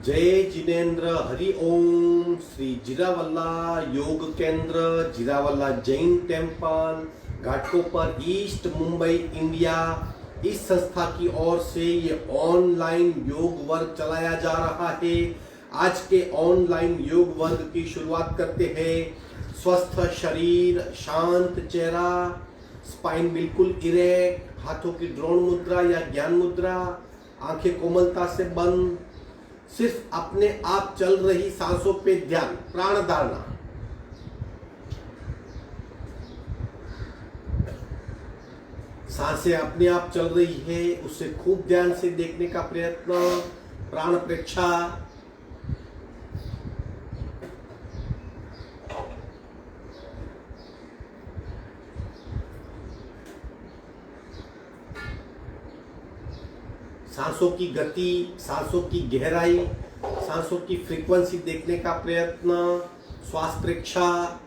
जय जिनेन्द्र हरि ओम। Shri Jirawala Yog Kendra, Jirawala Jain temple, Ghatkopar, east Mumbai, India. इस संस्था की ओर से ये ऑनलाइन योग वर्ग चलाया जा रहा है। आज के ऑनलाइन योग वर्ग की शुरुआत करते हैं। स्वस्थ शरीर, शांत चेहरा, स्पाइन बिल्कुल इरेक्ट, हाथों की द्रोण मुद्रा या ज्ञान मुद्रा, आंखें कोमलता से बंद, सिर्फ अपने आप चल रही सांसों पे ध्यान, प्राण धारणा। सांसें अपने आप चल रही है, उसे खूब ध्यान से देखने का प्रयत्न, प्राण प्रेक्षा। सांसों की गति, सांसों की गहराई, सांसों की फ्रीक्वेंसी देखने का प्रयत्न, श्वास प्रेक्षा।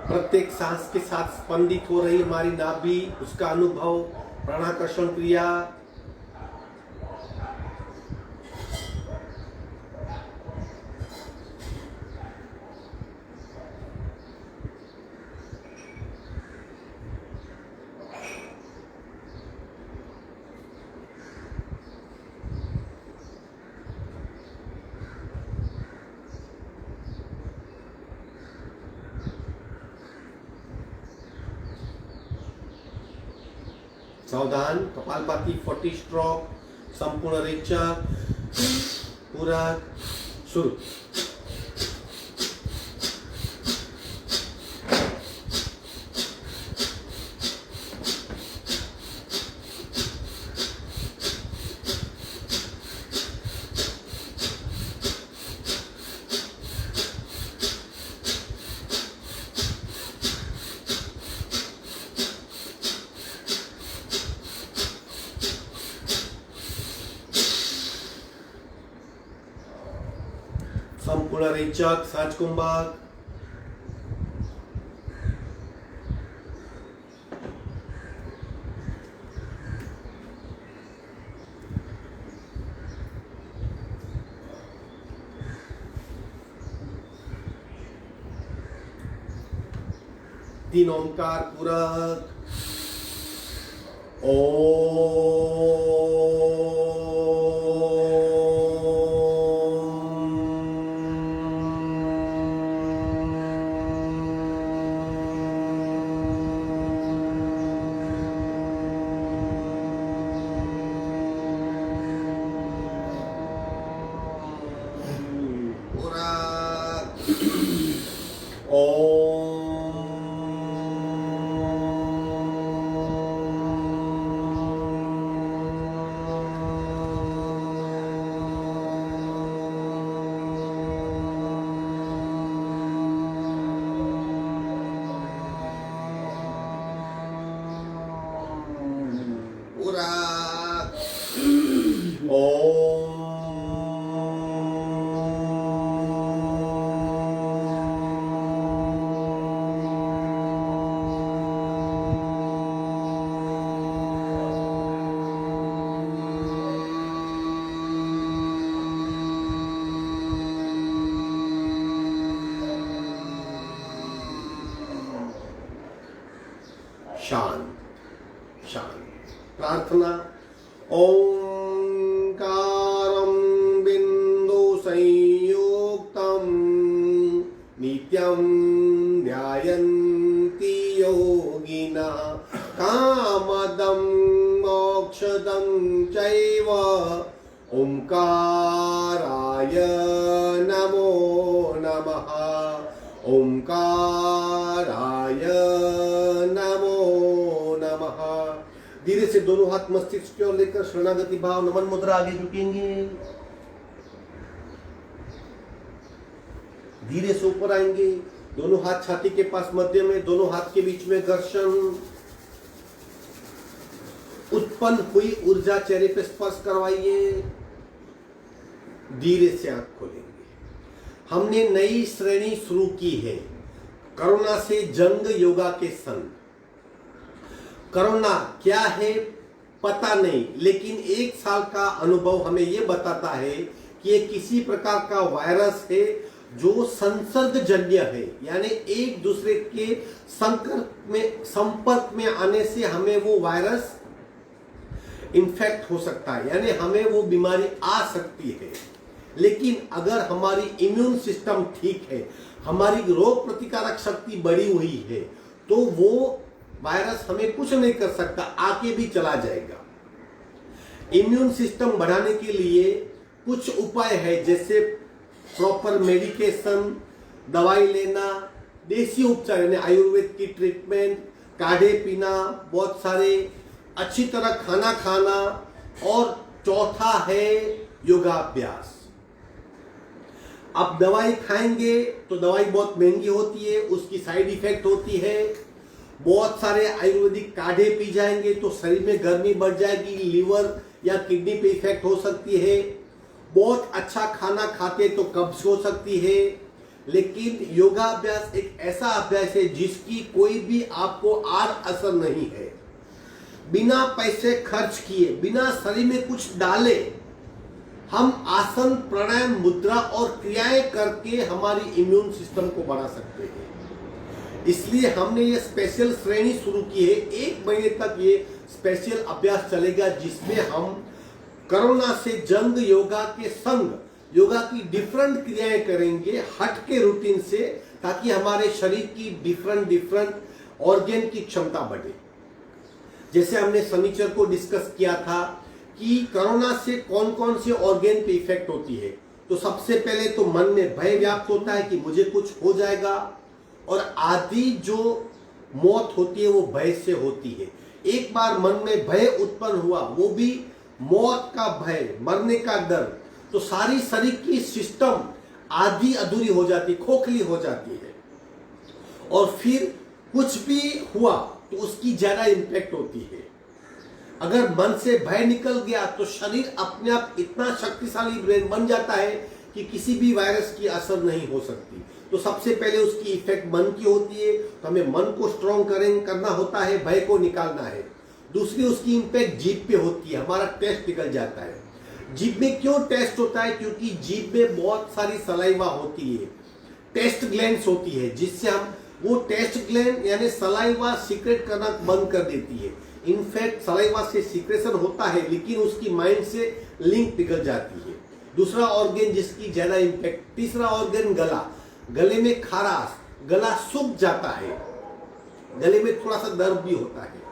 प्रत्येक सांस के साथ स्पंदित हो रही हमारी नाभि, उसका अनुभव, प्राणाकर्षण क्रिया। सावधान, कपालभाति 40 स्ट्रोक, संपूर्ण रेचक, पूरक, शुरू। संपूर्ण रेचक, साज कुंभक। तीन ओंकार पूरक। शांत शांत। प्रार्थना। ओंकारं बिंदु संयुक्तं नित्यं ध्यायन्ति योगिनः कामदं मोक्षदं चैव ओंकाराय नमो नमः। ओंकाराय नमो नमः। धीरे से दोनों हाथ मस्तिष्क की ओर लेकर शरणागति भाव, नमन मुद्रा, आगे झुकेंगे। धीरे से ऊपर आएंगे, दोनों हाथ छाती के पास मध्य में, दोनों हाथ के बीच में घर्षण। उत्पन्न हुई ऊर्जा चेहरे पे स्पर्श करवाइए। धीरे से आंख खोलेंगे। हमने नई श्रेणी शुरू की है, कोरोना से जंग योगा के संग। कोरोना क्या है पता नहीं, लेकिन 1 साल का अनुभव हमें यह बताता है कि ये किसी प्रकार का वायरस है जो संसर्गजन्य है, यानी एक दूसरे के संपर्क में आने से हमें वो वायरस इन्फेक्ट हो सकता है, यानी हमें वो बीमारी आ सकती है। लेकिन अगर हमारी इम्यून सिस्टम ठीक है, हमारी रोग प्रतिकारक शक्ति बढ़ी हुई है, तो वो वायरस हमें कुछ नहीं कर सकता, आके भी चला जाएगा। इम्यून सिस्टम बढ़ाने के लिए कुछ उपाय है, जैसे प्रॉपर मेडिकेशन, दवाई लेना, देसी उपचार यानी आयुर्वेद की ट्रीटमेंट, काढ़े पीना, बहुत सारे अच्छी तरह खाना खाना, और चौथा है योगाभ्यास। आप दवाई खाएंगे तो दवाई बहुत महंगी होती है, उसकी साइड इफेक्ट होती है। बहुत सारे आयुर्वेदिक काढ़े पी जाएंगे तो शरीर में गर्मी बढ़ जाएगी, लीवर या किडनी पे इफेक्ट हो सकती है। बहुत अच्छा खाना खाते तो कब्ज हो सकती है। लेकिन योगाभ्यास एक ऐसा अभ्यास है जिसकी कोई भी आपको आड़ असर नहीं है। बिना पैसे खर्च किए, बिना शरीर में कुछ डाले, हम आसन, प्राणायाम, मुद्रा और क्रियाएं करके हमारी इम्यून सिस्टम को बढ़ा सकते हैं। इसलिए हमने ये स्पेशल श्रेणी शुरू की है। 1 महीने तक ये स्पेशल अभ्यास चलेगा, जिसमें हम कोरोना से जंग योगा के संग योगा की डिफरेंट क्रियाएं करेंगे, हट के रूटीन से, ताकि हमारे शरीर की डिफरेंट ऑर्गन की क्षमता बढ़े। जैसे हमने शनिचर को डिस्कस किया था कि कोरोना से कौन कौन से ऑर्गन पे इफेक्ट होती है। तो सबसे पहले तो मन में भय व्याप्त होता है कि मुझे कुछ हो जाएगा, और आधी जो मौत होती है वो भय से होती है। एक बार मन में भय उत्पन्न हुआ, वो भी मौत का भय, मरने का डर, तो सारी शरीर की सिस्टम आधी अधूरी हो जाती, खोखली हो जाती है। और फिर कुछ भी हुआ तो उसकी ज्यादा इंपैक्ट होती है। अगर मन से भय निकल गया तो शरीर अपने आप इतना शक्तिशाली बन जाता है कि किसी भी वायरस की असर नहीं हो सकती। तो सबसे पहले उसकी इफेक्ट मन की होती है, तो हमें मन को स्ट्रॉन्ग करना होता है, भय को निकालना है। दूसरी उसकी इम्पैक्ट जीभ पे होती है, हमारा टेस्ट निकल जाता है। जीभ में क्यों टेस्ट होता है? क्योंकि जीभ में बहुत सारी सलाइवा होती है, टेस्ट ग्लैंड्स होती है, जिससे हम वो टेस्ट ग्लैंड यानी सलाइवा सीक्रेट करना बंद कर देती है। इनफैक्ट सलाइवा से सीक्रेशन होता है, लेकिन उसकी माइंड से लिंक पिघल जाती है। दूसरा ऑर्गन जिसकी ज्यादा इम्पैक्ट, तीसरा ऑर्गन गला। गले में खराश, गला सूख जाता है, गले में थोड़ा सा दर्द भी होता है।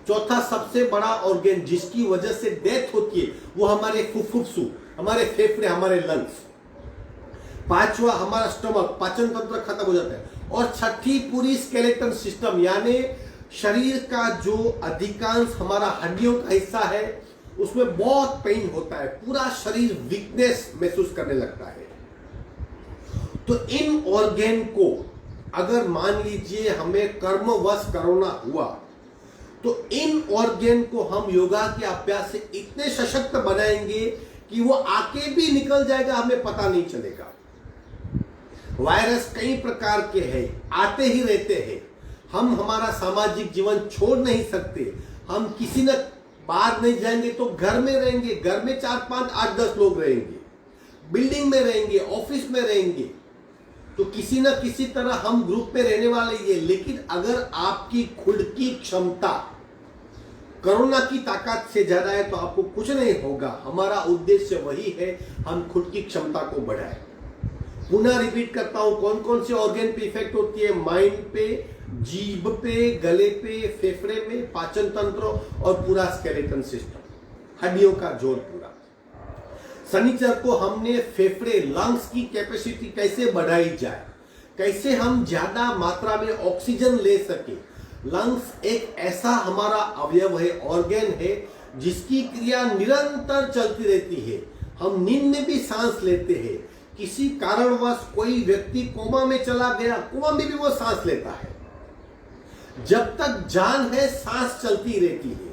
चौथा सबसे बड़ा ऑर्गन जिसकी वजह से डेथ होती है वो हमारे फुफ्फुस, हमारे फेफड़े, हमारे लंग्स। पांचवा हमारा स्टमक, पाचन तंत्र खत्म हो जाता है। और छठी पूरी स्केलेटन सिस्टम, यानी शरीर का जो अधिकांश हमारा हड्डियों का हिस्सा है उसमें बहुत पेन होता है, पूरा शरीर वीकनेस महसूस करने लगता है। तो इन ऑर्गन को अगर मान लीजिए हमें कर्मवश कोरोना हुआ, तो इन ऑर्गन को हम योगा के अभ्यास से इतने सशक्त बनाएंगे कि वो आके भी निकल जाएगा, हमें पता नहीं चलेगा। वायरस कई प्रकार के हैं, आते ही रहते हैं। हम हमारा सामाजिक जीवन छोड़ नहीं सकते। हम किसी न बाहर नहीं जाएंगे तो घर में रहेंगे, घर में 4, 5, 8, 10 लोग रहेंगे, बिल्डिंग में रहेंगे, ऑफिस में रहेंगे, तो किसी न किसी तरह हम ग्रुप में रहने वाले ही है। लेकिन अगर आपकी खुद की क्षमता कोरोना की ताकत से ज्यादा है तो आपको कुछ नहीं होगा। हमारा उद्देश्य वही है, हम खुद की क्षमता को बढ़ाएं। पुनः रिपीट करता हूं, कौन कौन से ऑर्गन पे इफेक्ट होती है? माइंड पे, जीभ पे, गले पे, फेफड़े में, पाचन तंत्र और पूरा स्केलेटन सिस्टम, हड्डियों का जोड़ पूरा। शनिचर को हमने फेफड़े, लंग्स की कैपेसिटी कैसे बढ़ाई जाए, कैसे हम ज्यादा मात्रा में ऑक्सीजन ले सके। लंग्स एक ऐसा हमारा अवयव है, ऑर्गन है, जिसकी क्रिया निरंतर चलती रहती है। हम नींद में भी सांस लेते हैं, किसी कारणवश कोई व्यक्ति कोमा में चला गया, कोमा में भी वो सांस लेता है। जब तक जान है सांस चलती रहती है।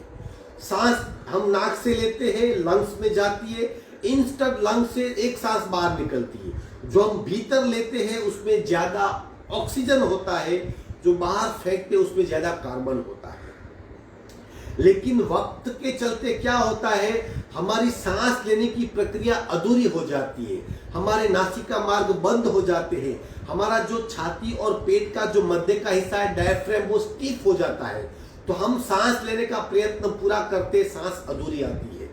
सांस हम नाक से लेते हैं, लंग्स में जाती है, इंस्टेंट लंग्स से एक सांस बाहर निकलती है। जो हम भीतर लेते हैं उसमें ज्यादा ऑक्सीजन होता है, जो बाहर फेंकते हैं उसमें ज्यादा कार्बन होता है। लेकिन वक्त के चलते क्या होता है, हमारी सांस लेने की प्रक्रिया अधूरी हो जाती है, हमारे नासिका मार्ग बंद हो जाते हैं, हमारा जो छाती और पेट का जो मध्य का हिस्सा है डायफ्राम वो स्टिफ हो जाता है। तो हम सांस लेने का प्रयत्न पूरा करते, सांस अधूरी आती है।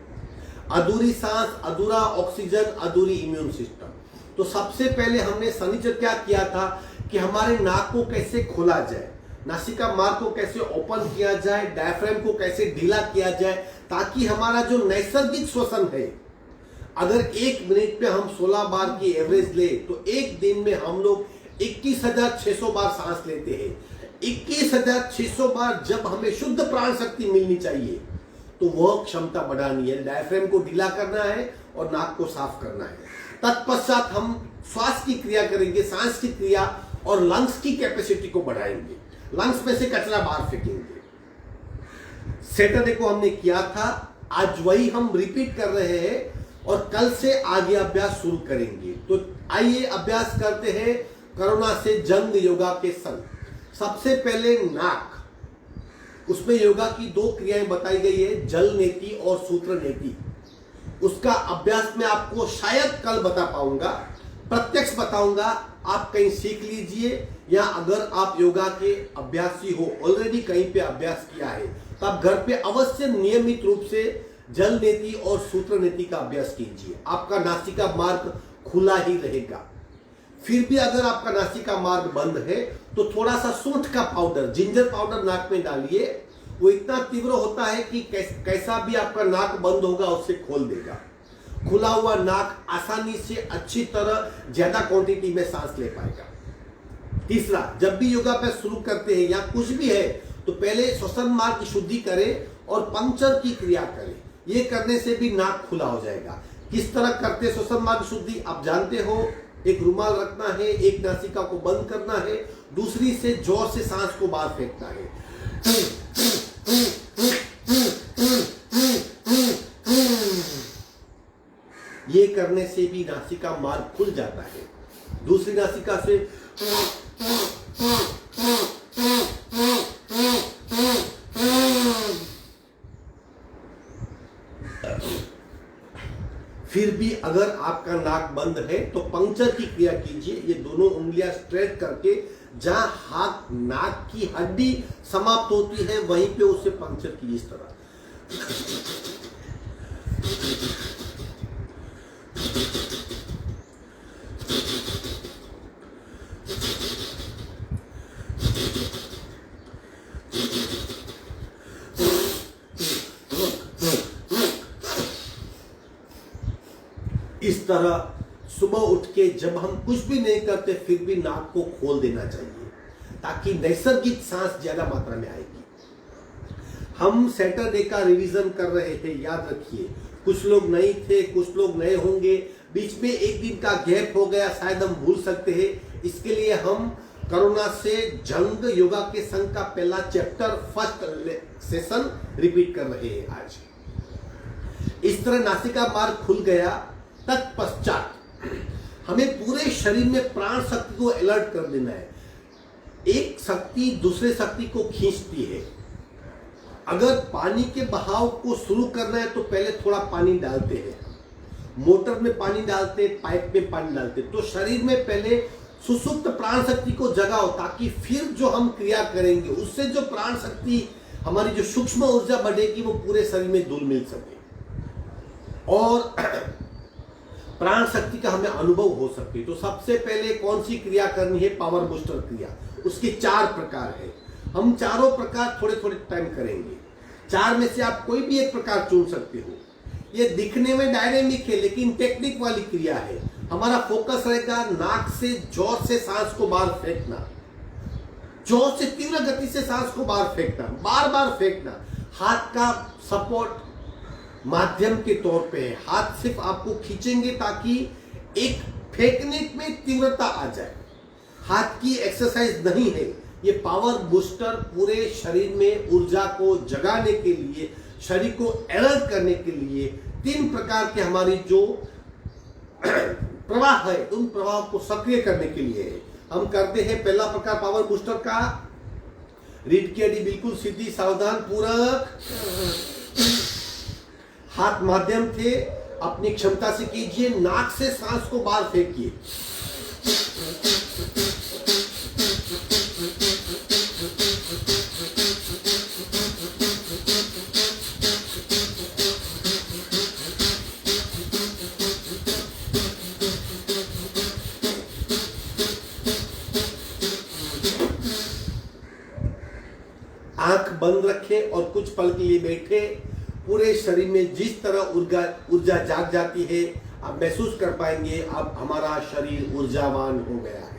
अधूरी सांस, अधूरा ऑक्सीजन, अधूरी इम्यून सिस्टम। तो सबसे पहले हमने शनिचर क्या किया था कि हमारे नाक को कैसे खोला जाए, नासिका मार्ग को कैसे ओपन किया जाए, डायफ्राम को कैसे ढीला किया जाए, ताकि हमारा जो नैसर्गिक श्वसन है, अगर 1 मिनट में हम 16 बार की एवरेज ले तो एक दिन में हम लोग 21,600 बार सांस लेते हैं। 21,600 बार जब हमें शुद्ध प्राण शक्ति मिलनी चाहिए तो वह क्षमता बढ़ानी है, डायफ्राम को ढीला करना है और नाक को साफ करना है। तत्पश्चात हम श्वास की क्रिया करेंगे, सांस की क्रिया, और लंग्स की कैपेसिटी को बढ़ाएंगे, लंग्स में से कचरा बाहर फेंकेंगे। सैटरडे को हमने किया था, आज वही हम रिपीट कर रहे हैं और कल से आगे अभ्यास शुरू करेंगे। तो आइए अभ्यास करते हैं कोरोना से जंग योगा के संग। सबसे पहले नाक, उसमें योगा की 2 क्रियाएं बताई गई है, जल नेति और सूत्र नेति। उसका अभ्यास मैं आपको शायद कल बता पाऊंगा, प्रत्यक्ष बताऊंगा, आप कहीं सीख लीजिए, या अगर आप योगा के अभ्यासी हो, ऑलरेडी कहीं पे अभ्यास किया है, तो आप घर पे अवश्य नियमित रूप से जल नेति और सूत्र नेति का अभ्यास कीजिए। आपका नासिका मार्ग खुला ही रहेगा। फिर भी अगर आपका नासिका मार्ग बंद है तो थोड़ा सा सूंठ का पाउडर, जिंजर पाउडर नाक में डालिए। वो इतना तीव्र होता है कि कैसा भी आपका नाक बंद होगा उससे खोल देगा। खुला हुआ नाक आसानी से अच्छी तरह ज्यादा क्वांटिटी में सांस ले पाएगा। तीसरा, जब भी योगाभ्यास शुरू करते हैं या कुछ भी है तो पहले श्वसन मार्ग की शुद्धि करें और पंक्चर की क्रिया करें। ये करने से भी नाक खुला हो जाएगा। किस तरह करते श्वसन मार्ग शुद्धि आप जानते हो। एक रुमाल रखना है, एक नासिका को बंद करना है, दूसरी से जोर से सांस को बाहर फेंकना है। ये करने से भी नासिका मार्ग खुल जाता है। दूसरी नासिका से फिर भी अगर आपका नाक बंद है तो पंक्चर की क्रिया कीजिए। ये दोनों उंगलियां स्ट्रेट करके जहां हाथ नाक की हड्डी समाप्त होती है वहीं पे उसे पंक्चर कीजिए इस तरह। इस तरह सुबह उठ के जब हम कुछ भी नहीं करते फिर भी नाक को खोल देना चाहिए ताकि नैसर्गिक सांस ज्यादा मात्रा में आएगी। हम सैटरडे का रिवीजन कर रहे थे, याद रखिए। कुछ लोग नहीं थे, कुछ लोग नए होंगे, बीच में एक दिन का गैप हो गया, शायद हम भूल सकते हैं। इसके लिए हम कोरोना से जंग योगा के संघ का पहला चैप्टर फर्स्ट सेशन रिपीट कर रहे हैं आज। इस तरह नासिका मार्ग खुल गया। तत्पश्चात हमें पूरे शरीर में प्राण शक्ति को अलर्ट कर देना है। एक शक्ति दूसरे शक्ति को खींचती है। अगर पानी के बहाव को शुरू करना है तो पहले थोड़ा पानी डालते हैं, मोटर में पानी डालते, पाइप में पानी डालते। तो शरीर में पहले सुसुप्त प्राण शक्ति को जगाओ ताकि फिर जो हम क्रिया करेंगे उससे जो प्राण शक्ति हमारी जो सूक्ष्म ऊर्जा बढ़ेगी वो पूरे शरीर में घुल मिल सके और प्राण शक्ति का हमें अनुभव हो सके। तो सबसे पहले कौन सी क्रिया करनी है? पावर बूस्टर क्रिया। उसके 4 प्रकार है। हम चारों प्रकार थोड़े थोड़े टाइम करेंगे। 4 में से आप कोई भी एक प्रकार चुन सकते हो। ये दिखने में डायनेमिक है लेकिन टेक्निक वाली क्रिया है। हमारा फोकस रहेगा नाक से जोर से सांस को बाहर फेंकना, जोर से तीव्र गति से सांस को बाहर फेंकना, बार बार फेंकना। हाथ का सपोर्ट माध्यम के तौर पे है। हाथ सिर्फ आपको खींचेंगे ताकि एक फेंकने में तीव्रता आ जाए। हाथ की एक्सरसाइज नहीं है, ये पावर बूस्टर पूरे शरीर में ऊर्जा को जगाने के लिए, शरीर को अलर्ट करने के लिए 3 प्रकार के हमारी जो प्रवाह है उन प्रवाह को सक्रिय करने के लिए है। हम करते हैं पहला प्रकार पावर बूस्टर का। रीढ़ की हड्डी बिल्कुल सीधी, सावधान पूर्वक, हाथ माध्यम थे, अपनी क्षमता से कीजिए। नाक से सांस को बाहर फेंकिए। आंख बंद रखें और कुछ पल के लिए बैठे। पूरे शरीर में जिस तरह ऊर्जा जाग जाती है आप महसूस कर पाएंगे अब हमारा शरीर ऊर्जावान हो गया है।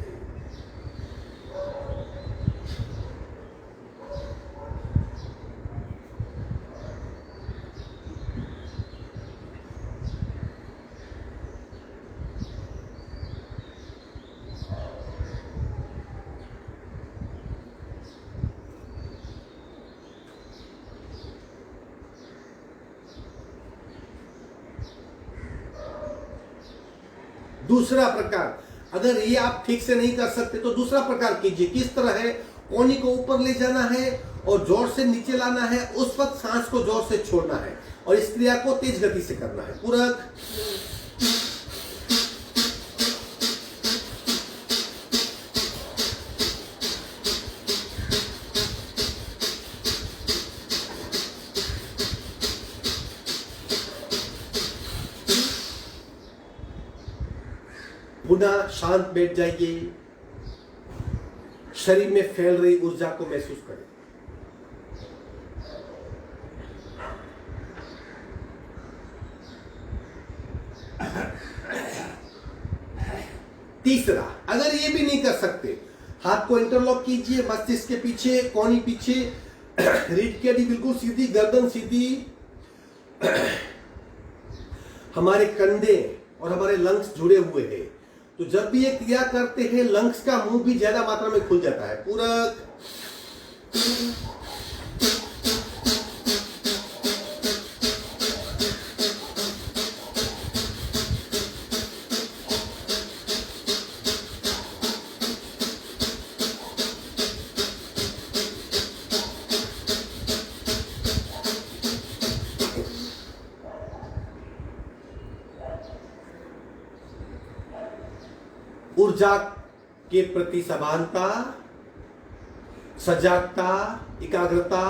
दूसरा प्रकार, अगर ये आप ठीक से नहीं कर सकते तो दूसरा प्रकार कीजिए। किस तरह है, कोहनी को ऊपर ले जाना है और जोर से नीचे लाना है। उस वक्त सांस को जोर से छोड़ना है और इस क्रिया को तेज गति से करना है। पूरक पुनः शांत बैठ जाइए। शरीर में फैल रही ऊर्जा को महसूस करें। तीसरा, अगर ये भी नहीं कर सकते, हाथ को इंटरलॉक कीजिए मस्तिष्क के पीछे, कोहनी पीछे, रीढ़ की हड्डी बिल्कुल सीधी, गर्दन सीधी। हमारे कंधे और हमारे लंग्स जुड़े हुए हैं, तो जब भी ये क्रिया करते हैं लंग्स का मुंह भी ज्यादा मात्रा में खुल जाता है। पूरक ऊर्जा के प्रति सभानता, सजागता, एकाग्रता।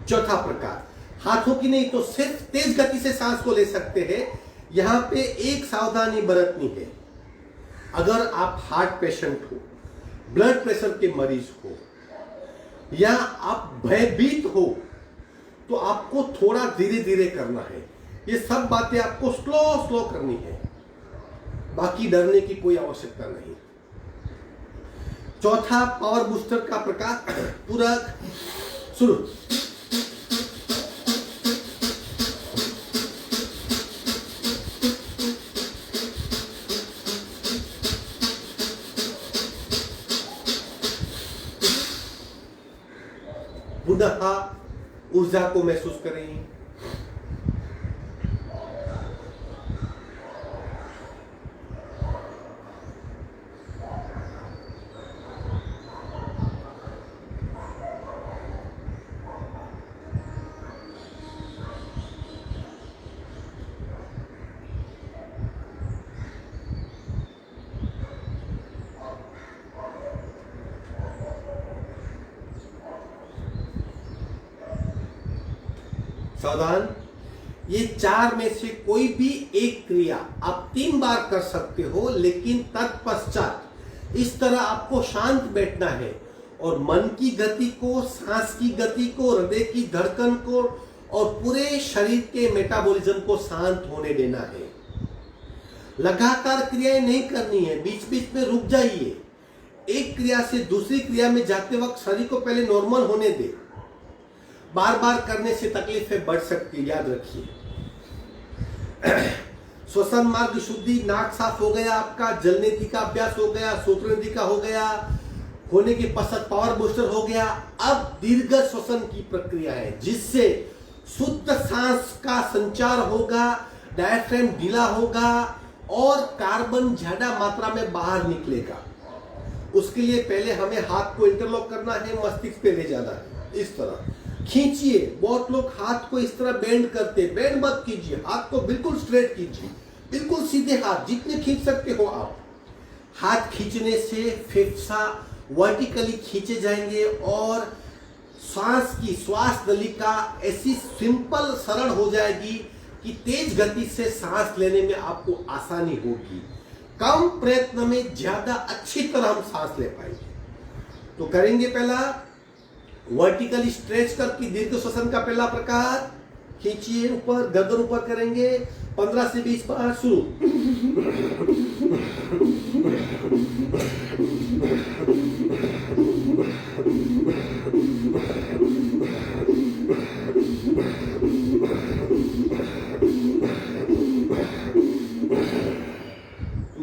चौथा प्रकार, हाथों की नहीं तो सिर्फ तेज गति से सांस को ले सकते हैं। यहां पे एक सावधानी बरतनी है। अगर आप हार्ट पेशेंट हो, ब्लड प्रेशर के मरीज हो या आप भयभीत हो तो आपको थोड़ा धीरे धीरे करना है। ये सब बातें आपको स्लो करनी है, बाकी डरने की कोई आवश्यकता नहीं। चौथा पावर बूस्टर का प्रकार, पूरक शुरू। पुनः ऊर्जा को महसूस करें। सावधान, ये 4 में से कोई भी एक क्रिया आप 3 बार कर सकते हो, लेकिन तत्पश्चात इस तरह आपको शांत बैठना है और मन की गति को, सांस की गति को, हृदय की धड़कन को और पूरे शरीर के मेटाबॉलिज्म को शांत होने देना है। लगातार क्रियाएं नहीं करनी है, बीच बीच में रुक जाइए। एक क्रिया से दूसरी क्रिया में जाते वक्त शरीर को पहले नॉर्मल होने दे। बार बार करने से तकलीफें बढ़ सकती है, याद रखिए। श्वसन मार्ग शुद्धि, नाक साफ हो गया आपका, जलनेति का अभ्यास हो गया, सूत्रनेति का हो गया, होने के पश्चात पावर बूस्टर हो गया। अब दीर्घ श्वसन की प्रक्रिया है जिससे शुद्ध सांस का संचार होगा, डायफ्राम ढीला होगा और कार्बन ज्यादा मात्रा में बाहर निकलेगा। उसके लिए पहले हमें हाथ को इंटरलॉक करना है, मस्तिष्क पे ले जाना है, इस तरह खींचिए। बहुत लोग हाथ को इस तरह बेंड करते, बेंड मत कीजिए, हाथ को बिल्कुल स्ट्रेट कीजिए, बिल्कुल सीधे हाथ, जितने खींच सकते हो आप। हाथ खींचने से फेफसा वर्टिकली खींचे जाएंगे और श्वास नलिका ऐसी सिंपल सरल हो जाएगी कि तेज गति से सांस लेने में आपको आसानी होगी। कम प्रयत्न में ज्यादा अच्छी तरह हम सांस ले पाएंगे। तो करेंगे पहला वर्टिकली स्ट्रेच करके दीर्घ श्वसन का पहला प्रकार, खींचिए ऊपर, गर्दन ऊपर करेंगे 15 से 20 बार। शुरू।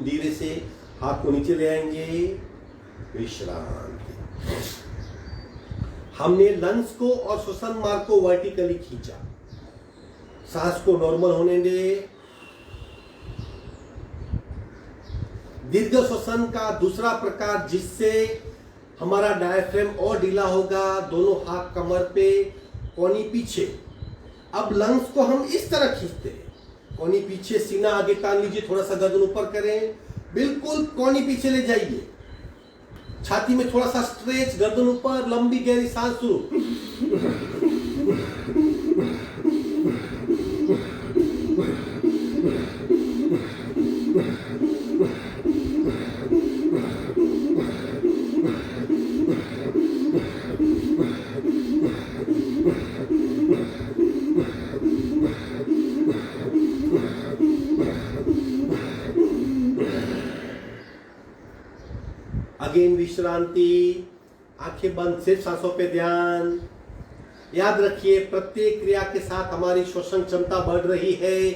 धीरे से हाथ को नीचे ले आएंगे, विश्राम। हमने लंग्स को और श्वसन मार्ग को वर्टिकली खींचा। सांस को नॉर्मल होने दे। दीर्घ श्वसन का दूसरा प्रकार जिससे हमारा डायफ्राम और ढीला होगा, दोनों हाथ कमर पे, कोहनी पीछे। अब लंग्स को हम इस तरह खींचते हैं, कोहनी पीछे, सीना आगे तान लीजिए, थोड़ा सा गर्दन ऊपर करें, बिल्कुल कोहनी पीछे ले जाइए, छाती में थोड़ा सा स्ट्रेच, गर्दन ऊपर, लंबी गहरी सांस। शुरू। अगेन विश्रांति, आंखें बंद, सिर्फ सांसों पे ध्यान। याद रखिए प्रत्येक क्रिया के साथ हमारी श्वसन क्षमता बढ़ रही है,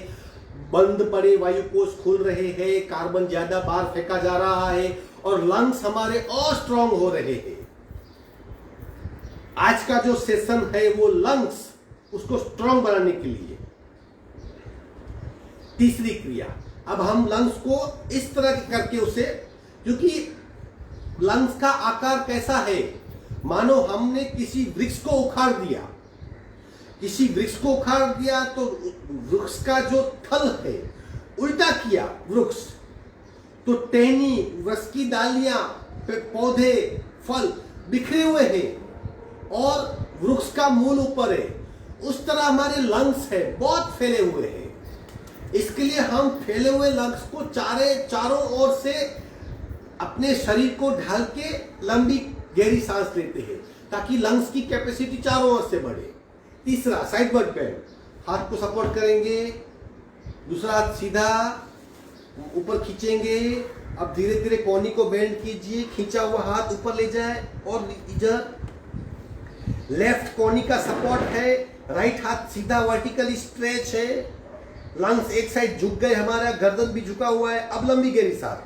बंद पड़े वायु कोष खुल रहे हैं, कार्बन ज्यादा बाहर फेंका जा रहा है और लंग्स हमारे और स्ट्रांग हो रहे हैं। आज का जो सेशन है वो लंग्स उसको स्ट्रांग बनाने के लिए। तीसरी क्रिया, अब हम लंग्स को इस तरह करके उसे, क्योंकि लंग्स का आकार कैसा है, मानो हमने किसी वृक्ष को उखाड़ दिया। किसी वृक्ष को उखाड़ दिया तो वृक्ष का जो थल है उल्टा किया वृक्ष, तो टहनी, वृक्ष की डालियां, पौधे, फल बिखरे हुए हैं और वृक्ष का मूल ऊपर है। उस तरह हमारे लंग्स है, बहुत फैले हुए हैं। इसके लिए हम फैले हुए लंग्स को चारों ओर से अपने शरीर को ढाल के लंबी गहरी सांस लेते हैं ताकि लंग्स की कैपेसिटी चारों ओर से बढ़े। तीसरा साइडवर्ड बेंड, हाथ को सपोर्ट करेंगे, दूसरा हाथ सीधा ऊपर खींचेंगे। अब धीरे धीरे कोहनी को बेंड कीजिए, खींचा हुआ हाथ ऊपर ले जाए और इधर लेफ्ट कोहनी का सपोर्ट है, राइट हाथ सीधा वर्टिकली स्ट्रेच है, लंग्स एक साइड झुक गए, हमारा गर्दन भी झुका हुआ है। अब लंबी गहरी सांस।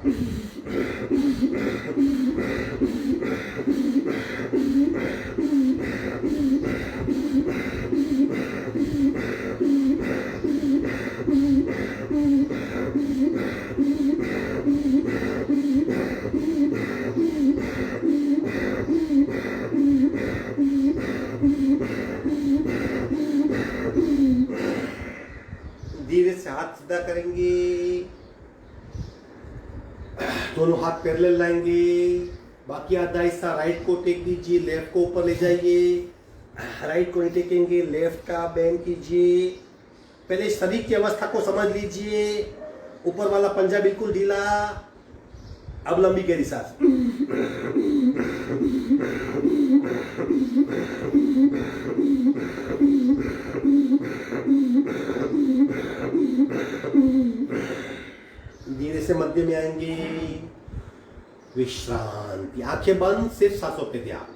धीरे से हाथ सीधा करेंगे, दोनों हाथ पैरेलल लाएंगे, बाकी आधा हिस्सा राइट को टेक दीजिए, लेफ्ट को ऊपर ले जाइए, राइट को नहीं टेकेंगे, लेफ्ट का बेंड कीजिए। पहले शरीर की अवस्था को समझ लीजिए, ऊपर वाला पंजा बिल्कुल ढीला। अब लंबी गहरी सांस। धीरे से मध्य में आएंगे, विश्रांति, आंखें बंद, सिर्फ सांसों पे ध्यान।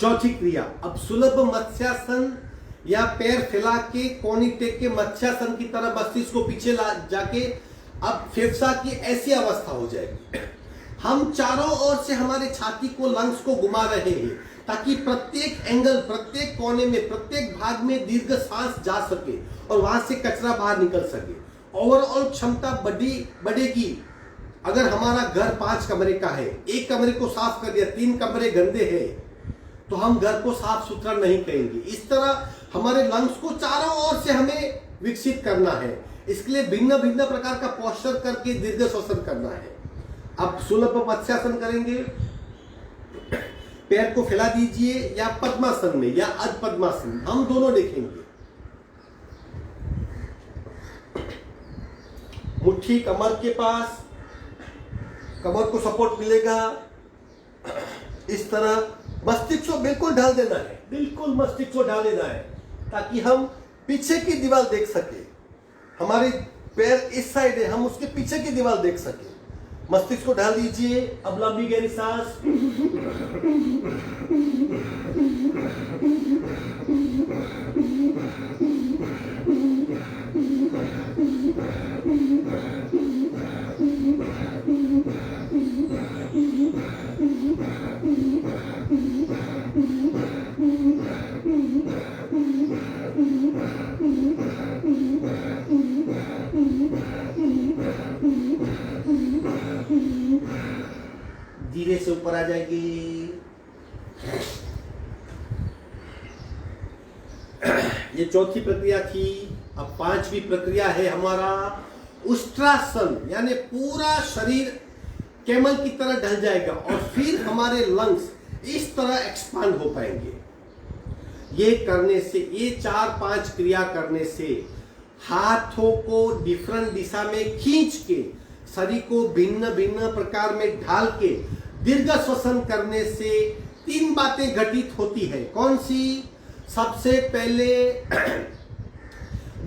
चौथी क्रिया, अब सुलभ मत्स्यासन या पैर फैला के कोनी टेक के मत्स्यासन की तरह मस्तिष्क को पीछे ला जाके अब फेफसा की ऐसी अवस्था हो जाएगी। हम चारों ओर से हमारे छाती को, लंग्स को घुमा रहे हैं ताकि प्रत्येक एंगल, प्रत्येक कोने में, प्रत्येक भाग में दीर्घ सांस जा सके और वहां से कचरा बाहर निकल सके। ओवरऑल क्षमता बढ़ेगी। अगर हमारा घर 5 कमरे का है, एक कमरे को साफ कर दिया, 3 कमरे गंदे हैं, तो हम घर को साफ सुथरा नहीं कहेंगे। इस तरह हमारे लंग्स को चारों ओर से हमें विकसित करना है। इसके लिए भिन्न भिन्न प्रकार का पोस्चर करके दीर्घ श्वसन करना है। अब सुलभ मत्स्यासन करेंगे, पैर को फैला दीजिए या पद्मासन में या अध पद्मासन, हम दोनों देखेंगे। मुट्ठी कमर के पास, कमर को सपोर्ट मिलेगा। इस तरह मस्तिष्क को बिल्कुल ढाल देना है, बिल्कुल मस्तिष्क को ढाल देना है ताकि हम पीछे की दीवार देख सके। हमारे पैर इस साइड है, हम उसके पीछे की दीवार देख सके। मस्तिष्क को ढाल दीजिए। अब लंबी गहरी सांस। धीरे से ऊपर आ जाएगी। ये चौथी प्रक्रिया थी। अब 5वीं प्रक्रिया है हमारा उष्ट्रासन, यानी पूरा शरीर कैमल की तरह ढल जाएगा और फिर हमारे लंग्स इस तरह एक्सपांड हो पाएंगे। ये करने से, ये 4-5 क्रिया करने से हाथों को डिफरेंट दिशा में खींच के, शरीर को भिन्न भिन्न प्रकार में ढाल के दीर्घ श्वसन करने से 3 बातें घटित होती है। कौन सी? सबसे पहले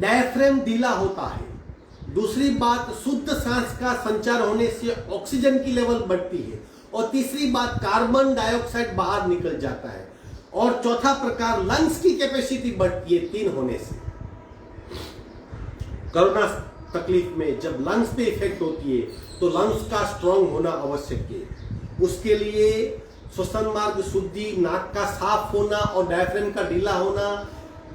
डायफ्राम ढीला होता है। दूसरी बात, शुद्ध सांस का संचार होने से ऑक्सीजन की लेवल बढ़ती है। और तीसरी बात, कार्बन डाइऑक्साइड बाहर निकल जाता है। और चौथा प्रकार, लंग्स की कैपेसिटी बढ़ती है 3 होने से। कोरोना तकलीफ में जब लंग्स पे इफेक्ट होती है तो लंग्स का स्ट्रांग होना आवश्यक है। उसके लिए श्वसन मार्ग शुद्धि, नाक का साफ होना और डायफ्राम का ढीला होना,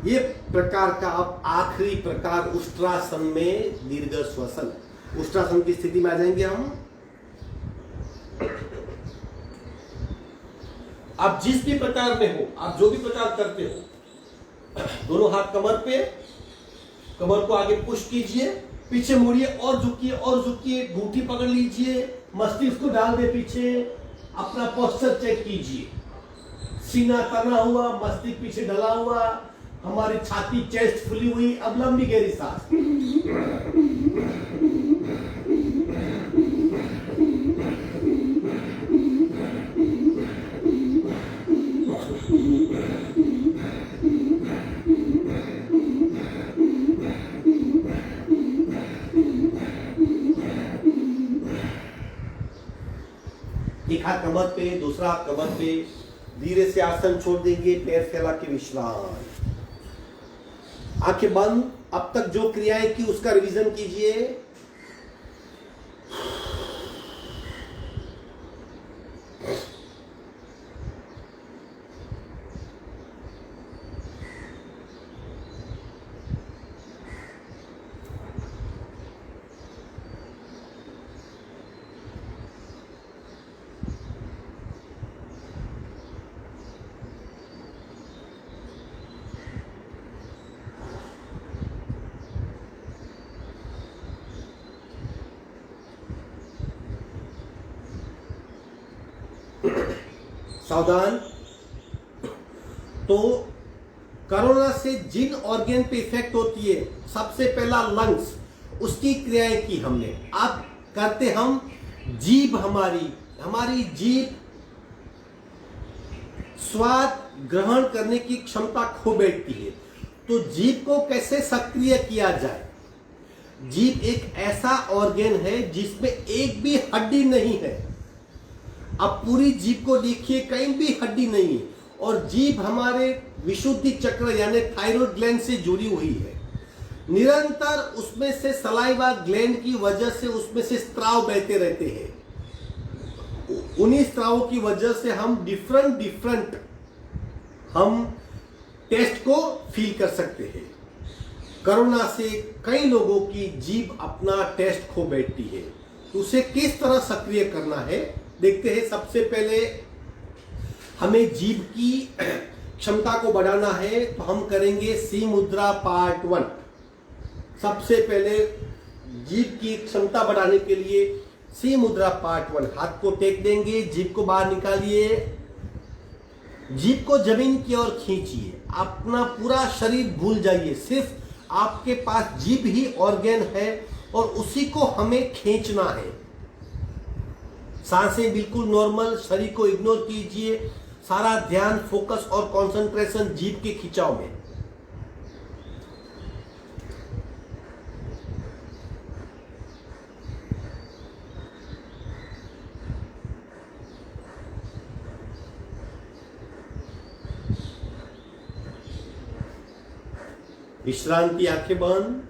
ये प्रकार का। अब आखिरी प्रकार उष्ट्रासन में दीर्घ श्वसन। उष्ट्रासन की स्थिति में आ जाएंगे हम। आप जिस भी प्रकार में हो, आप जो भी प्रकार करते हो, दोनों हाथ कमर पे, कमर को आगे पुश कीजिए, पीछे मुड़िए और झुकिए और झुकिए, घूंटी पकड़ लीजिए, मस्तिष्क को डाल दे पीछे, अपना पोस्चर चेक कीजिए। सीना तना हुआ, मस्तिष्क पीछे ढला हुआ, हमारी छाती, चेस्ट फुली हुई। अब लंबी गहरी सांस। एक हाथ कमर पे, दूसरा हाथ कमर पे, धीरे से आसन छोड़ देंगे, पैर फैला के विश्राम, आंखें बंद। अब तक जो क्रियाएं की उसका रिवीजन कीजिए। सावधान। तो कोरोना से जिन ऑर्गन पे इफेक्ट होती है, सबसे पहला लंग्स, उसकी क्रियाएं की हमने। अब करते हम जीभ। हमारी जीभ स्वाद ग्रहण करने की क्षमता खो बैठती है। तो जीभ को कैसे सक्रिय किया जाए? जीभ एक ऐसा ऑर्गन है जिसमें एक भी हड्डी नहीं है। अब पूरी जीभ को देखिए, कहीं भी हड्डी नहीं है और जीभ हमारे विशुद्धि चक्र यानी थायराइड ग्लैंड से जुड़ी हुई है। निरंतर उसमें से सलाइवा ग्लैंड की वजह से उसमें से स्त्राव बहते रहते हैं। उन्हीं स्त्रावों की वजह से हम डिफरेंट हम टेस्ट को फील कर सकते हैं। कोरोना से कई लोगों की जीभ अपना टेस्ट खो बैठती है, तो उसे किस तरह सक्रिय करना है देखते हैं। सबसे पहले हमें जीभ की क्षमता को बढ़ाना है, तो हम करेंगे सी मुद्रा पार्ट 1। सबसे पहले जीभ की क्षमता बढ़ाने के लिए सी मुद्रा पार्ट 1। हाथ को टेक देंगे, जीभ को बाहर निकालिए, जीभ को जमीन की ओर खींचिए, अपना पूरा शरीर भूल जाइए, सिर्फ आपके पास जीभ ही ऑर्गन है और उसी को हमें खींचना है। सांसें बिल्कुल नॉर्मल, शरीर को इग्नोर कीजिए, सारा ध्यान, फोकस और कंसंट्रेशन जीभ के खिंचाव में। विश्रांति, आंखें बंद।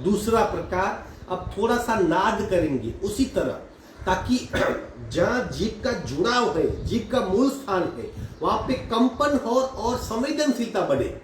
दूसरा प्रकार, अब थोड़ा सा नाद करेंगे उसी तरह, ताकि जहां जीभ का जुड़ाव है, जीभ का मूल स्थान है, वहां पे कंपन हो और संवेदनशीलता बढ़े।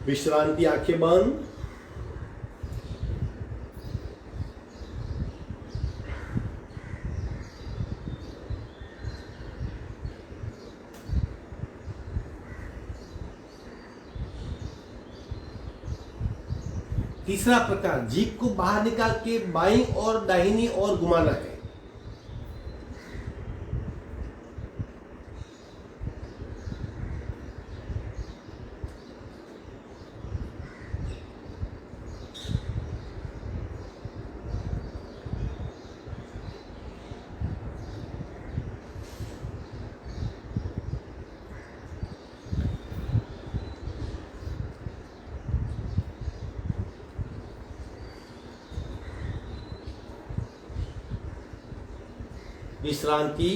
विश्रांति, आंखें बंद। तीसरा प्रकार, जीभ को बाहर निकाल के बाईं और दाहिनी ओर घुमाना है। विश्रांति,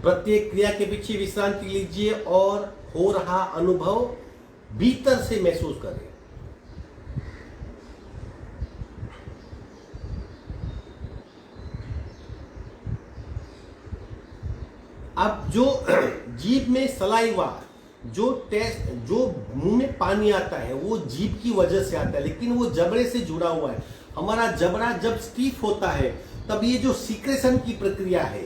प्रत्येक क्रिया के पीछे विश्रांति लीजिए और हो रहा अनुभव भीतर से महसूस करें। अब जो जीभ में सलाइवा, जो टेस्ट, जो मुंह में पानी आता है, वो जीभ की वजह से आता है, लेकिन वो जबड़े से जुड़ा हुआ है। हमारा जबड़ा जब स्टीफ होता है तब ये जो सीक्रेशन की प्रक्रिया है,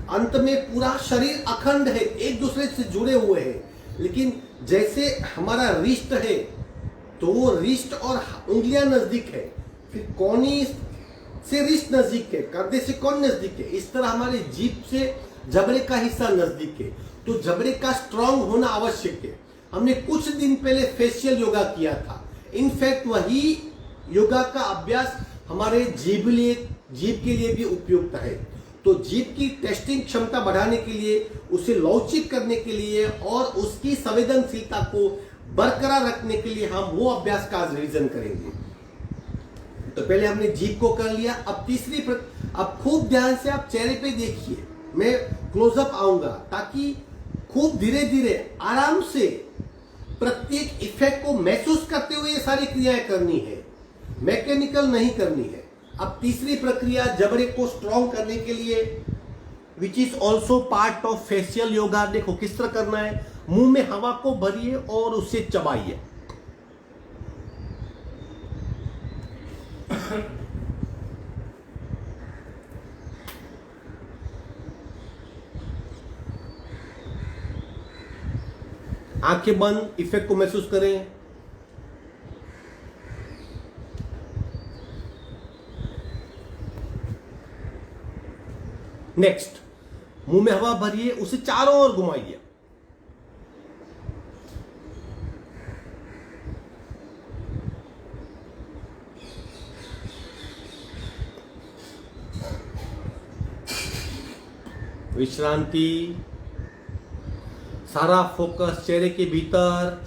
अंत में पूरा शरीर अखंड है, एक दूसरे से जुड़े हुए हैं। लेकिन जैसे हमारा रिस्ट है तो वो रिस्ट और उंगलियां नजदीक है, फिर कोहनी से रिस्ट नजदीक है, कंधे से कौन नजदीक है, इस तरह हमारे जीभ से जबड़े का हिस्सा नजदीक है। तो जबड़े का स्ट्रांग होना आवश्यक है। हमने कुछ दिन पहले फेशियल योगा किया था। इनफैक्ट वही योगा का अभ्यास हमारे जीभ के लिए भी उपयुक्त है। तो जीभ की टेस्टिंग क्षमता बढ़ाने के लिए, उसे लवचिक करने के लिए और उसकी संवेदनशीलता को बरकरार रखने के लिए हम वो अभ्यास का आज रिवीजन करेंगे। तो पहले हमने जीभ को कर लिया। अब अब खूब ध्यान से आप चेहरे पे देखिए, मैं क्लोजअप आऊंगा ताकि खूब धीरे धीरे आराम से प्रत्येक इफेक्ट को महसूस करते हुए ये सारी क्रियाएं करनी है, मैकेनिकल नहीं करनी है। अब तीसरी प्रक्रिया, जबड़े को स्ट्रॉन्ग करने के लिए, which is also part of facial yoga. देखो किस तरह करना है, मुंह में हवा को भरिए और उसे चबाइए। आंखें बंद, इफेक्ट को महसूस करें। नेक्स्ट, मुंह में हवा भरिए, उसे चारों ओर घुमाइए। विश्रांति, सारा फोकस चेहरे के भीतर।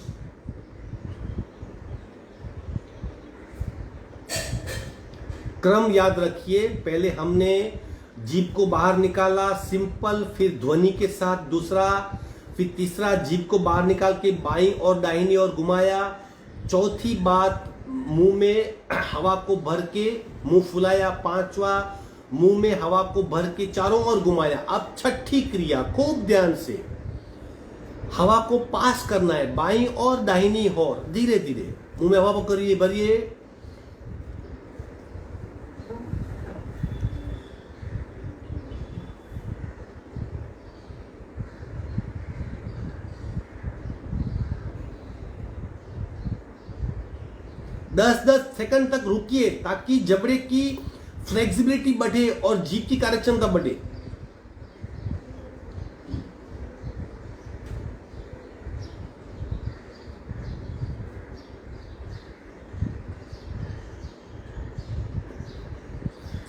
क्रम याद रखिए, पहले हमने जीभ को बाहर निकाला सिंपल, फिर ध्वनि के साथ दूसरा, फिर तीसरा जीभ को बाहर निकाल के बाईं और दाहिनी ओर घुमाया। चौथी बात, मुंह में हवा को भर के मुंह फुलाया। पांचवा, मुंह में हवा को भर के चारों ओर घुमाया। अब छठी क्रिया, खूब ध्यान से हवा को पास करना है बाईं और दाहिनी ओर, धीरे धीरे मुंह में हवा को करिए, भरिए। दस 10 सेकंड तक रुकिए ताकि जबड़े की फ्लेक्सिबिलिटी बढ़े और जीभ की कार्यक्षमता बढ़े।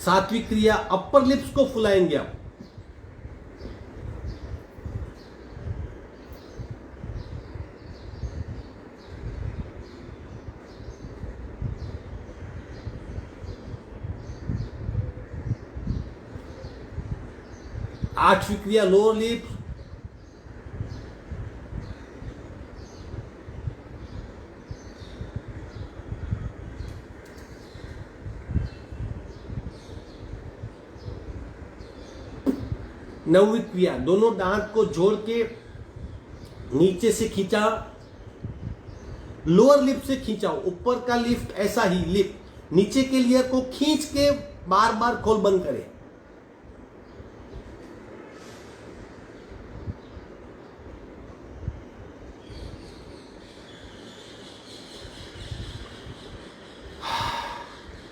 सातवीं क्रिया, अपर लिप्स को फुलाएंगे आप। आठवीं क्रिया, लोअर लिप्स। नौवीं क्रिया, दोनों दांत को जोड़ के नीचे से खींचा, लोअर लिप से खींचा। ऊपर का लिफ्ट ऐसा ही, लिप नीचे के लेयर को खींच के बार बार खोल बंद करें।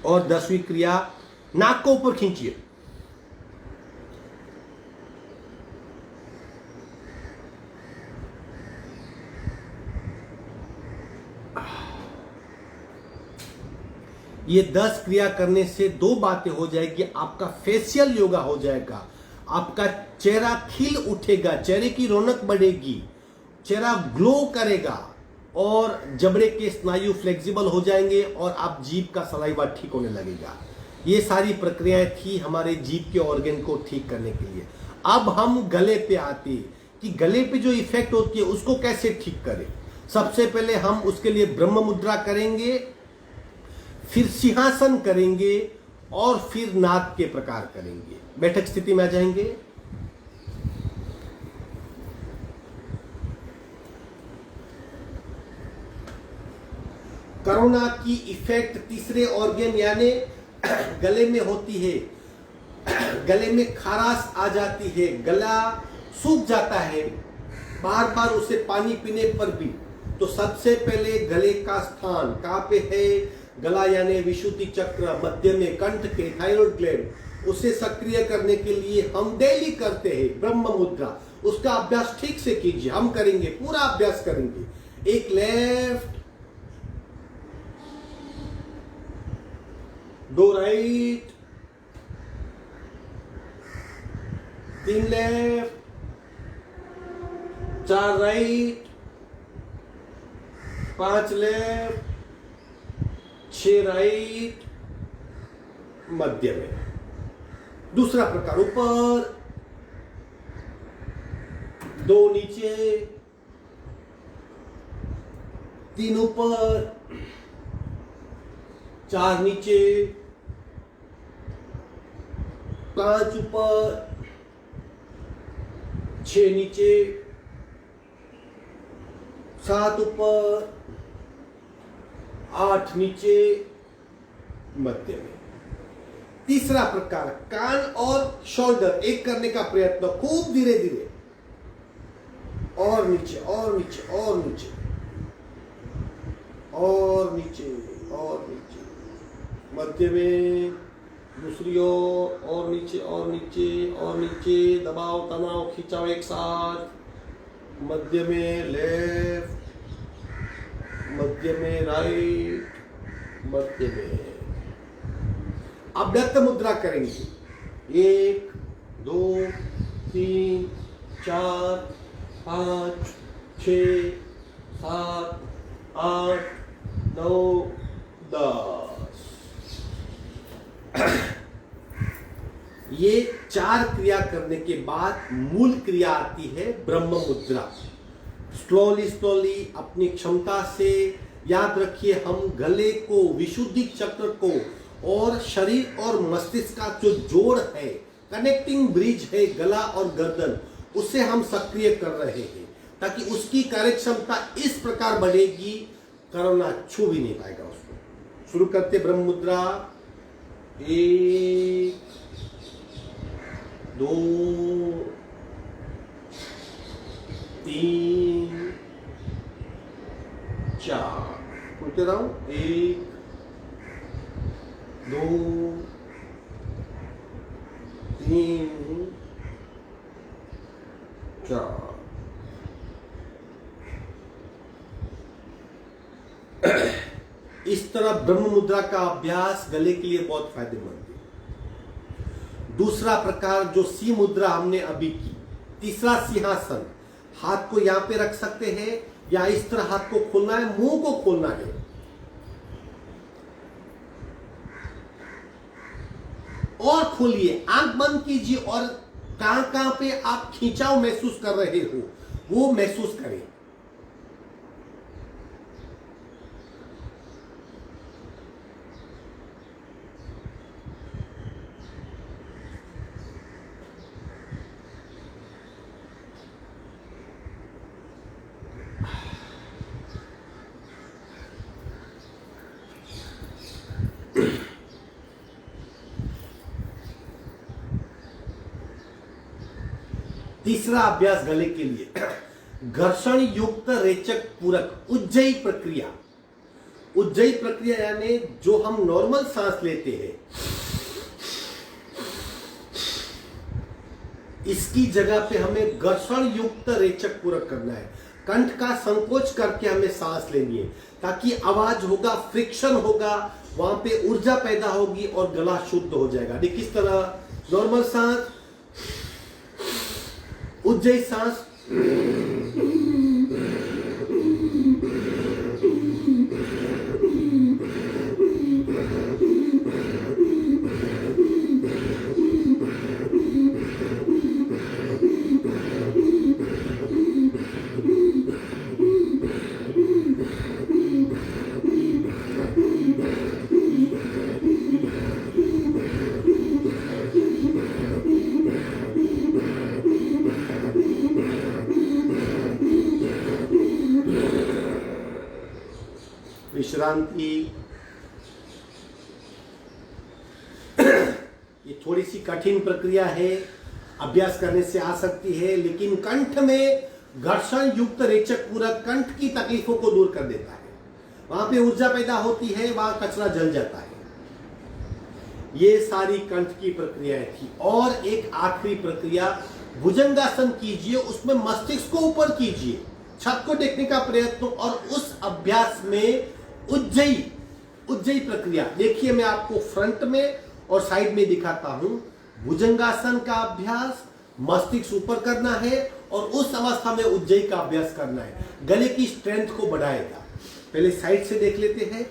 और 10वीं क्रिया, नाक को ऊपर खींचिए। ये 10 क्रिया करने से दो बातें हो जाएगी, आपका फेशियल योगा हो जाएगा, आपका चेहरा खिल उठेगा, चेहरे की रौनक बढ़ेगी, चेहरा ग्लो करेगा और जबड़े के स्नायु फ्लेक्सिबल हो जाएंगे और आप जीभ का सलाइवा ठीक होने लगेगा। ये सारी प्रक्रियाएं थी हमारे जीभ के ऑर्गन को ठीक करने के लिए। अब हम गले पे आते कि गले पे जो इफेक्ट होती है उसको कैसे ठीक करें। सबसे पहले हम उसके लिए ब्रह्म मुद्रा करेंगे, फिर सिंहासन करेंगे और फिर नाद के प्रकार करेंगे। बैठक स्थिति में आ जाएंगे। कोरोना की इफेक्ट तीसरे ऑर्गन यानी गले में होती है। गले में खराश आ जाती है, गला सूख जाता है बार बार उसे पानी पीने पर भी। तो सबसे पहले गले का स्थान कहाँ पे है? गला यानी विशुद्धि चक्र, मध्य में कंठ के थायराइड ग्लैंड, उसे सक्रिय करने के लिए हम डेली करते हैं ब्रह्म मुद्रा। उसका अभ्यास ठीक से कीजिए, हम करेंगे, पूरा अभ्यास करेंगे। एक लेफ्ट, दो राइट, तीन लेफ्ट, चार राइट, पांच लेफ्ट, छह राइट, मध्य में। दूसरा प्रकार, ऊपर, दो नीचे, तीन ऊपर, चार नीचे, पांच ऊपर, छह नीचे, सात ऊपर, आठ नीचे, मध्य में। तीसरा प्रकार, कान और शोल्डर एक करने का प्रयत्न, खूब धीरे धीरे, और नीचे और नीचे और नीचे और नीचे और नीचे, मध्य में, दूसरी ओर, और नीचे और नीचे और नीचे, दबाओ, तनाव, खिंचाओ एक साथ, मध्य में लेफ्ट, मध्य में राइट, मध्य में। अब व्यक्त मुद्रा करेंगे, 1 2 3 4 5 6 7 8 9 10। ये 4 क्रिया करने के बाद मूल क्रिया आती है ब्रह्म मुद्रा। स्लोली अपनी क्षमता से, याद रखिए, हम गले को, विशुद्धि चक्र को और शरीर और मस्तिष्क का जो जोड़ है, कनेक्टिंग ब्रिज है गला और गर्दन, उसे हम सक्रिय कर रहे हैं ताकि उसकी कार्य क्षमता इस प्रकार बढ़ेगी, कोरोना छू भी नहीं पाएगा उसको। शुरू करते ब्रह्म मुद्रा, 1 2 3 4, बोलते रहो, 1 2 3 4। इस तरह ब्रह्म मुद्रा का अभ्यास गले के लिए बहुत फायदेमंद है। दूसरा प्रकार जो सी मुद्रा हमने अभी की, तीसरा सिंहासन, हाथ को यहां पे रख सकते हैं या इस तरह हाथ को खोलना है, मुंह को खोलना है, और खोलिए, आंख बंद कीजिए और कहां कहां पे आप खिंचाव महसूस कर रहे हो वो महसूस करें। तीसरा अभ्यास गले के लिए, घर्षण युक्त रेचक पूरक उज्जयी प्रक्रिया। उज्जयी प्रक्रिया यानी जो हम नॉर्मल सांस लेते हैं, इसकी जगह पे हमें घर्षण युक्त रेचक पूरक करना है। कंठ का संकोच करके हमें सांस लेनी है ताकि आवाज होगा, फ्रिक्शन होगा, वहां पे ऊर्जा पैदा होगी और गला शुद्ध हो जाएगा। देखिए किस तरह, नॉर्मल सांस, उज्जयी सांस, विश्रांति। ये थोड़ी सी कठिन प्रक्रिया है, अभ्यास करने से आ सकती है, लेकिन कंठ में घर्षण युक्त रेचक पूरक कंठ की तकलीफों को दूर कर देता है। वहां पे ऊर्जा पैदा होती है, वहां कचरा जल जाता है। ये सारी कंठ की प्रक्रियाएं थी। और एक आखिरी प्रक्रिया, भुजंगासन कीजिए, उसमें मस्तिष्क को ऊपर कीजिए, छत को देखने का प्रयत्न, और उस अभ्यास में उज्जयी प्रक्रिया देखिए। मैं आपको फ्रंट में और साइड में दिखाता हूं। भुजंगासन का अभ्यास, मस्तिष्क ऊपर करना है और उस अवस्था में उज्जयी का अभ्यास करना है, गले की स्ट्रेंथ को बढ़ाएगा। पहले साइड से देख लेते हैं।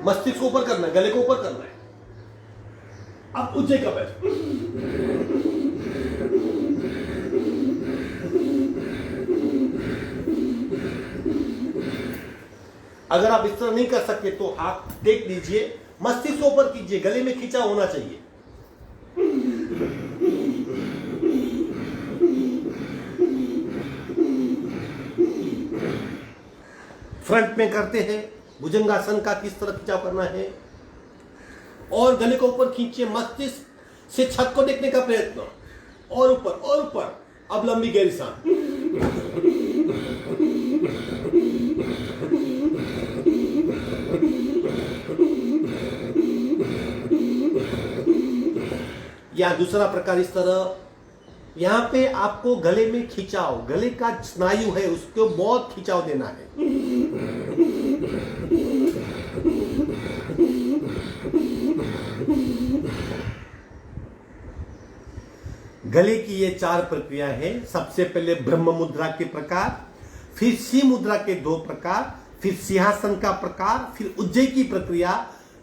मस्तिष्क को ऊपर करना है, गले को ऊपर करना है। अब उज्जयी का अभ्यास, अगर आप इस तरह नहीं कर सकते तो हाथ टेक दीजिए, मस्तिष्क को ऊपर कीजिए, गले में खींचा होना चाहिए। फ्रंट में करते हैं भुजंगासन का, किस तरह खिंचाव करना है, और गले को ऊपर खींचिए, मस्तिष्क से छत को देखने का प्रयत्न, और ऊपर और ऊपर। अब लंबी गहरी सांस, या दूसरा प्रकार इस तरह, यहाँ पे आपको गले में खिंचाव, गले का स्नायु है उसको बहुत खिंचाव देना है। गले की ये 4 प्रक्रिया है। सबसे पहले ब्रह्म मुद्रा के प्रकार, फिर सी मुद्रा के 2 प्रकार, फिर सिंहासन का प्रकार, फिर उज्जयी की प्रक्रिया,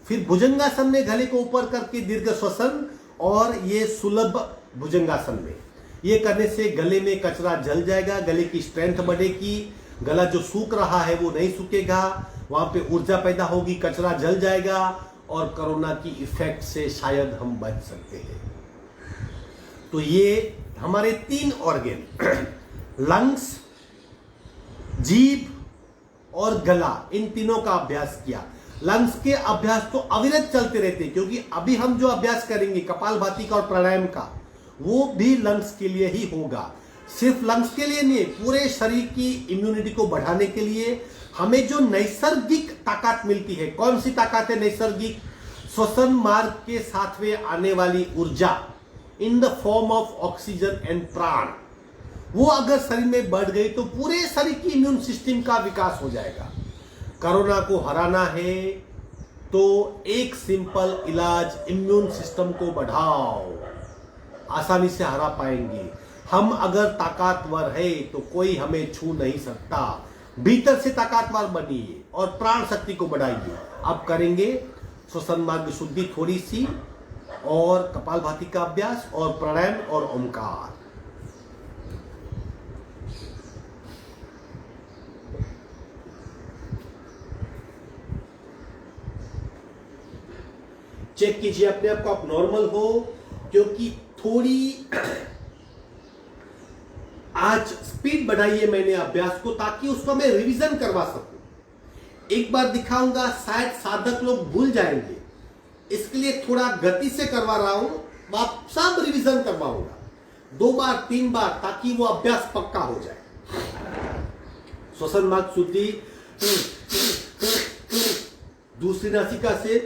फिर भुजंगासन में गले को ऊपर करके दीर्घ श्वसन, और ये सुलभ भुजंगासन में। ये करने से गले में कचरा जल जाएगा, गले की स्ट्रेंथ बढ़ेगी, गला जो सूख रहा है वो नहीं सूखेगा, वहां पे ऊर्जा पैदा होगी, कचरा जल जाएगा, और कोरोना की इफेक्ट से शायद हम बच सकते हैं। तो ये हमारे 3 ऑर्गन लंग्स, जीभ और गला, इन तीनों का अभ्यास किया। लंग्स के अभ्यास तो अविरत चलते रहते हैं, क्योंकि अभी हम जो अभ्यास करेंगे कपालभाति का और प्राणायाम का, वो भी लंग्स के लिए ही होगा। सिर्फ लंग्स के लिए नहीं, पूरे शरीर की इम्यूनिटी को बढ़ाने के लिए हमें जो नैसर्गिक ताकत मिलती है। कौन सी ताकत है नैसर्गिक? श्वसन मार्ग के साथ में आने वाली ऊर्जा in the form of oxygen and प्राण, वो अगर शरीर में बढ़ गई तो पूरे शरीर की इम्यून सिस्टम का विकास हो जाएगा। कोरोना को हराना है तो एक सिंपल इलाज, इम्यून सिस्टम को बढ़ाओ, आसानी से हरा पाएंगे। हम अगर ताकतवर है तो कोई हमें छू नहीं सकता। भीतर से ताकतवर बनिए और प्राण शक्ति को बढ़ाइए। अब करेंगे श्वसन मार्ग शुद्धि थोड़ी सी, और कपालभाति का अभ्यास, और प्राणायाम और ओमकार। चेक कीजिए अपने आप को, आप नॉर्मल हो, क्योंकि थोड़ी आज स्पीड बढ़ाइए मैंने अभ्यास को, ताकि उसको मैं रिवीजन करवा सकूं। एक बार दिखाऊंगा, शायद साधक लोग भूल जाएंगे, इसके लिए थोड़ा गति से करवा रहा हूं, आप सब रिवीजन करवाऊंगा 2 बार 3 बार, ताकि वो अभ्यास पक्का हो जाए। श्वसन मार्ग शुद्धि, दूसरी नासिका से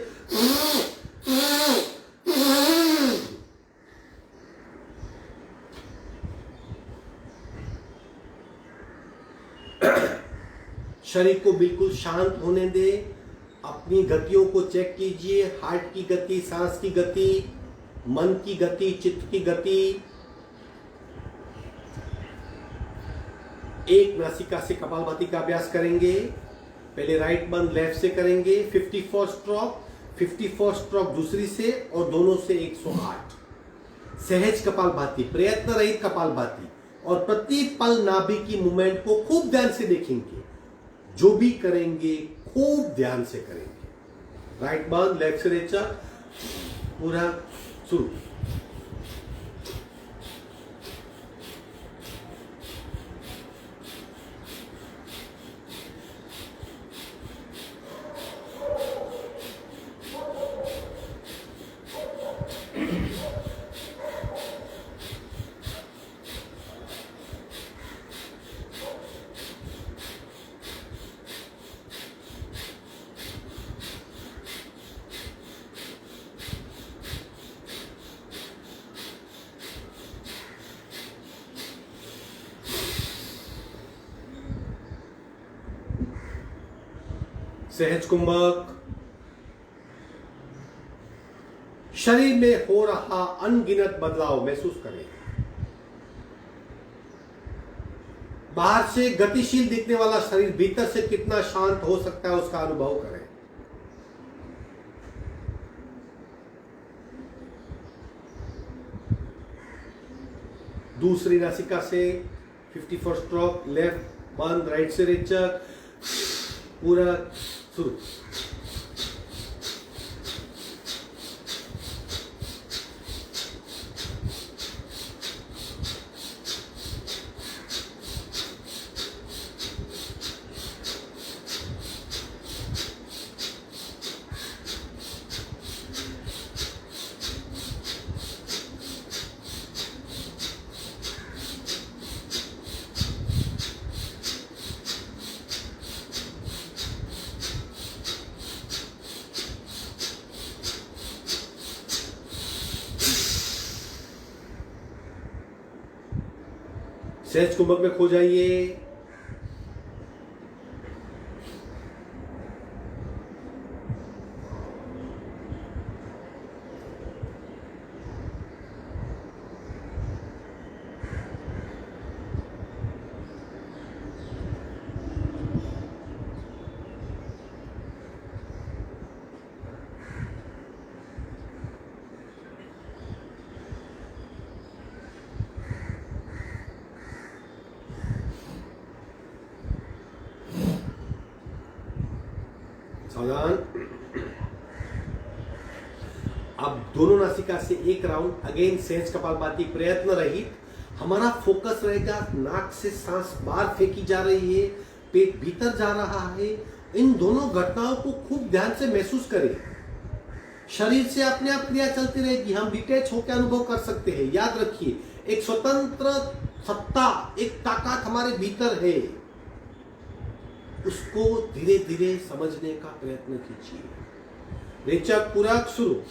शरीर को बिल्कुल शांत होने दे। अपनी गतियों को चेक कीजिए, हार्ट की गति, सांस की गति, मन की गति, चित्त की गति। एक नासिका से कपालभाति का अभ्यास करेंगे। पहले राइट बंद लेफ्ट से करेंगे 54 स्ट्रोक, 54 स्ट्रोक दूसरी से, और दोनों से 108। सहज कपालभाति, प्रयत्न रहित कपालभाति, और प्रति पल नाभि की मूवमेंट को खूब ध्यान से देखेंगे। जो भी करेंगे खूब ध्यान से करेंगे। राइट बंद लेफ्ट से रेचा, पूरा शुरू। सहज कुंभक। शरीर में हो रहा अनगिनत बदलाव महसूस करें। बाहर से गतिशील दिखने वाला शरीर भीतर से कितना शांत हो सकता है उसका अनुभव करें। दूसरी नासिका से 54 स्ट्रोक, लेफ्ट बंद, राइट से रेचक, पूरा शुरू। सहज कुंभक में खो जाइए। सावधान। अब दोनों नासिका से एक राउंड अगेन सहज कपालभाति प्रयत्न रहित। हमारा फोकस रहेगा नाक से सांस बाहर फेंकी जा रही है, पेट भीतर जा रहा है। इन दोनों घटनाओं को खूब ध्यान से महसूस करें। शरीर से अपने आप क्रिया चलती रहेगी, हम डिटेच होकर अनुभव कर सकते हैं। याद रखिए, एक स्वतंत्र सत्ता, एक ताकत हमारे भीतर है, उसको धीरे धीरे समझने का प्रयत्न कीजिए। रेचक पूरक शुरू।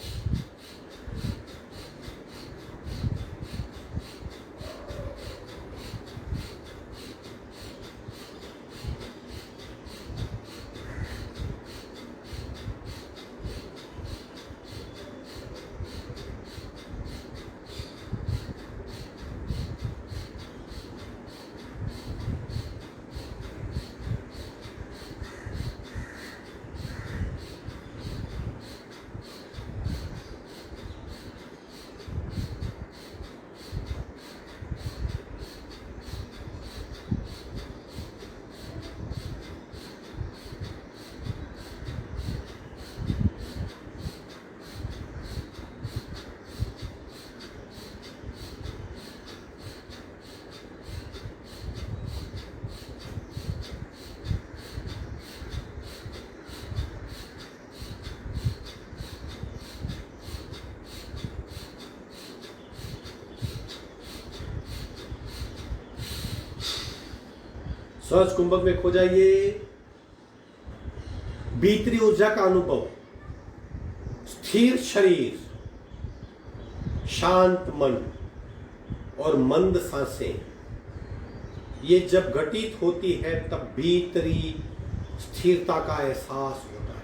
सहज कुंभक में खो जाइए। भीतरी ऊर्जा का अनुभव, स्थिर शरीर, शांत मन और मंद सांसें, ये जब घटित होती है तब भीतरी स्थिरता का एहसास होता है।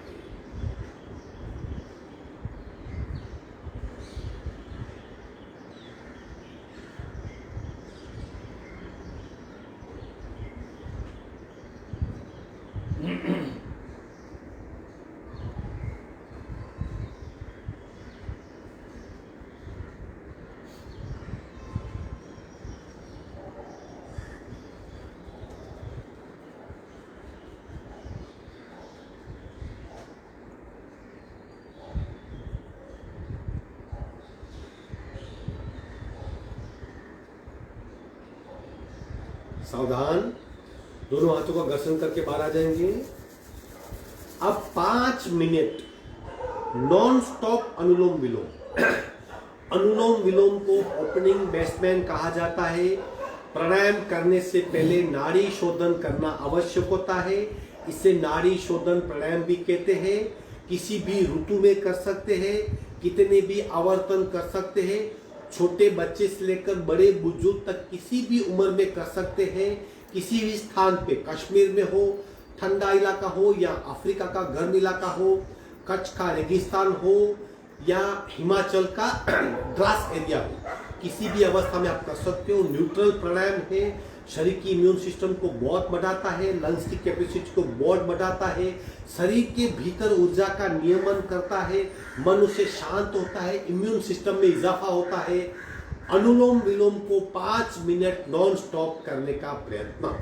सावधान, दोनों हाथों का घर्षण करके बाहर आ जाएंगे। अब 5 मिनट नॉन स्टॉप अनुलोम विलोम। अनुलोम विलोम को ओपनिंग बेसमेंट कहा जाता है। प्राणायाम करने से पहले नाड़ी शोधन करना आवश्यक होता है। इसे नाड़ी शोधन प्राणायाम भी कहते हैं। किसी भी ऋतु में कर सकते हैं, कितने भी आवर्तन कर सकते हैं। छोटे बच्चे से लेकर बड़े बुजुर्ग तक किसी भी उम्र में कर सकते हैं। किसी भी स्थान पे, कश्मीर में हो, ठंडा इलाका हो या अफ्रीका का गर्म इलाका हो, कच्छ का रेगिस्तान हो या हिमाचल का ग्रास एरिया हो, किसी भी अवस्था में आप कर सकते हो। न्यूट्रल प्राणायाम है, शरीर की इम्यून सिस्टम को बहुत बढ़ाता है, लंग्स की कैपेसिटी को बहुत बढ़ाता है, शरीर के भीतर ऊर्जा का नियमन करता है, मन उससे शांत होता है, इम्यून सिस्टम में इजाफा होता है। अनुलोम विलोम को 5 मिनट नॉन स्टॉप करने का प्रयत्न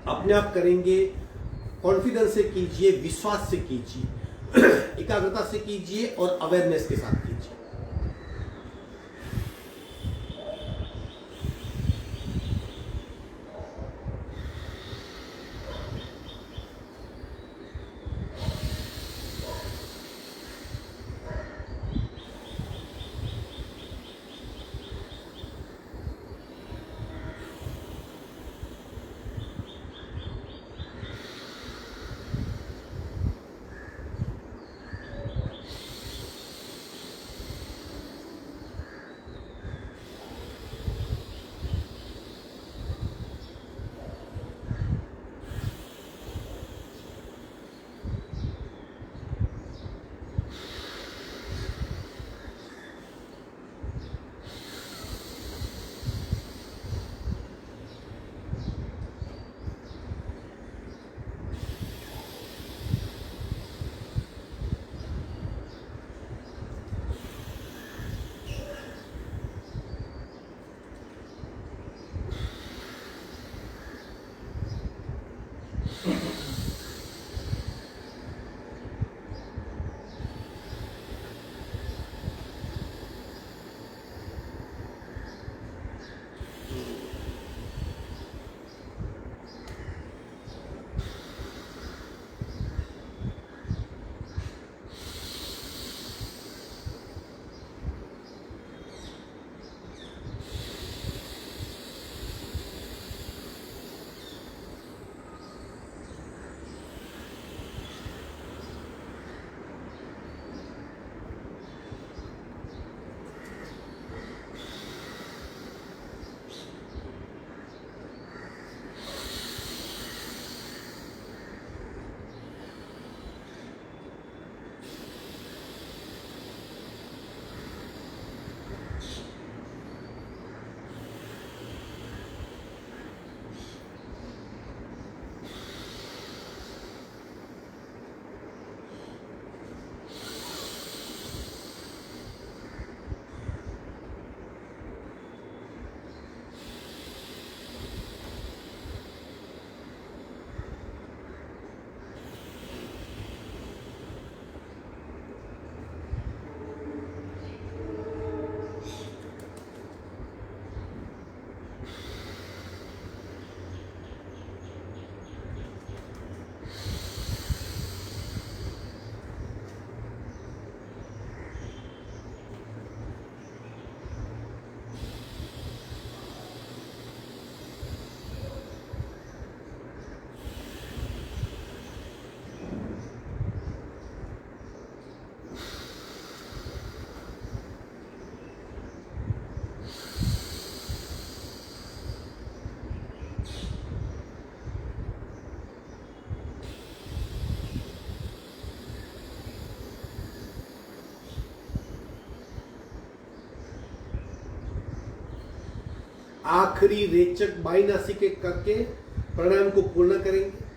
अपने आप करेंगे। कॉन्फिडेंस से कीजिए, विश्वास से कीजिए, एकाग्रता से कीजिए और अवेयरनेस के साथ कीजिए। आखिरी रेचक बाई नासिके करके प्राणायाम को पूर्ण करेंगे।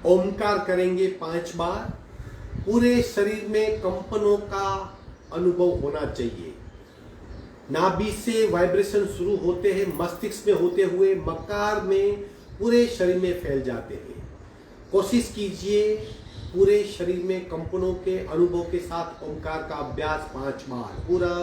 ओमकार करेंगे 5 बार। पूरे शरीर में कंपनों का अनुभव होना चाहिए। नाभि से वाइब्रेशन शुरू होते हैं, मस्तिष्क में होते हुए मकार में पूरे शरीर में फैल जाते हैं। कोशिश कीजिए पूरे शरीर में कंपनों के अनुभव के साथ ओमकार का अभ्यास 5 बार पूरा।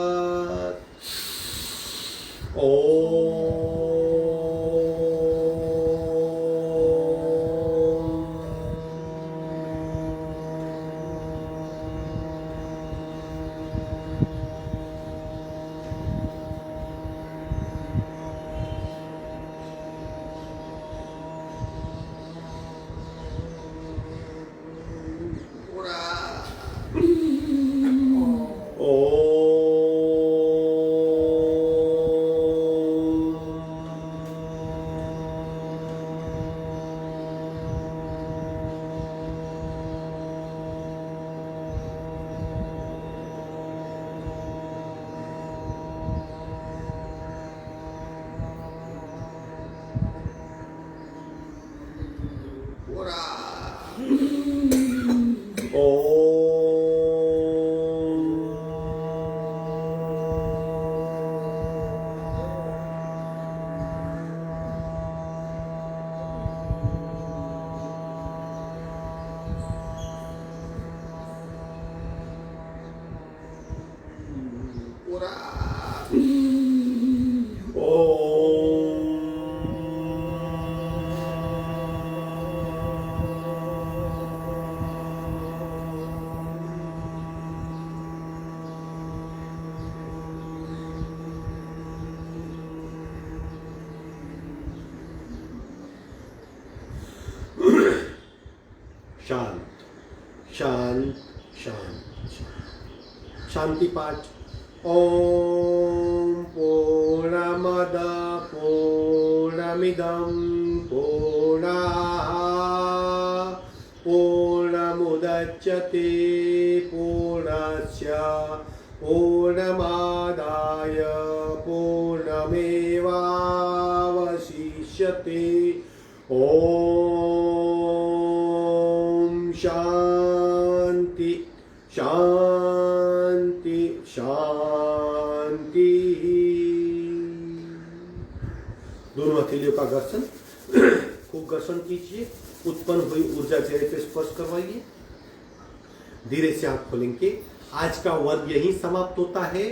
शांत शांत शांत शांति पाठ। ओम पूर्णमद पूर्णमिदं पूर्णाः पूर्णमुदच्यते पूर्णस्य पूर्णमादाय पूर्णमेवावशिष्यते। ओम शांति शांति शांति। दोनों हथेलियों का घर्षण, खूब घर्षण कीजिए। उत्पन्न हुई ऊर्जा चेहरे पे स्पर्श करवाइए। धीरे से आंख खोलेंगे। आज का वर्ग यही समाप्त होता है।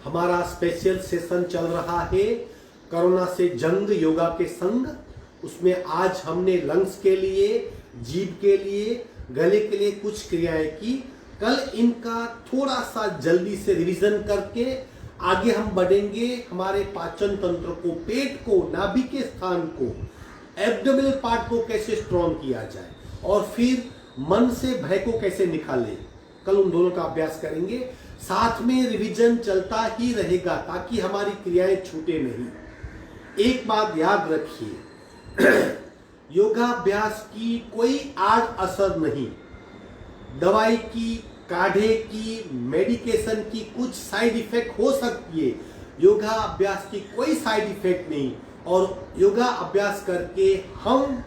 हमारा स्पेशल सेशन चल रहा है कोरोना से जंग योगा के संग। उसमें आज हमने लंग्स के लिए, जीभ के लिए, गले के लिए कुछ क्रियाएं की। कल इनका थोड़ा सा जल्दी से रिवीजन करके आगे हम बढ़ेंगे। हमारे पाचन तंत्र को, पेट को, नाभि के स्थान को, एब्डोमिनल पार्ट को कैसे स्ट्रॉन्ग किया जाए और फिर मन से भय को कैसे निकालें। कल उन दोनों का अभ्यास करेंगे। साथ में रिवीजन चलता ही रहेगा ताकि हमारी क्रियाएं छूटे नहीं। एक बात याद रखिए, योगाभ्यास की कोई आड़ असर नहीं। दवाई की, काढ़े की, मेडिकेशन की कुछ साइड इफेक्ट हो सकती है। योगा अभ्यास की कोई साइड इफेक्ट नहीं। और योगा अभ्यास करके हम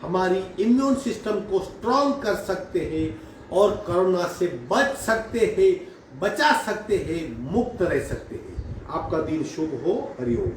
हमारी इम्यून सिस्टम को स्ट्रॉन्ग कर सकते हैं और कोरोना से बच सकते हैं, बचा सकते हैं, मुक्त रह सकते हैं। आपका दिन शुभ हो। हरिओम।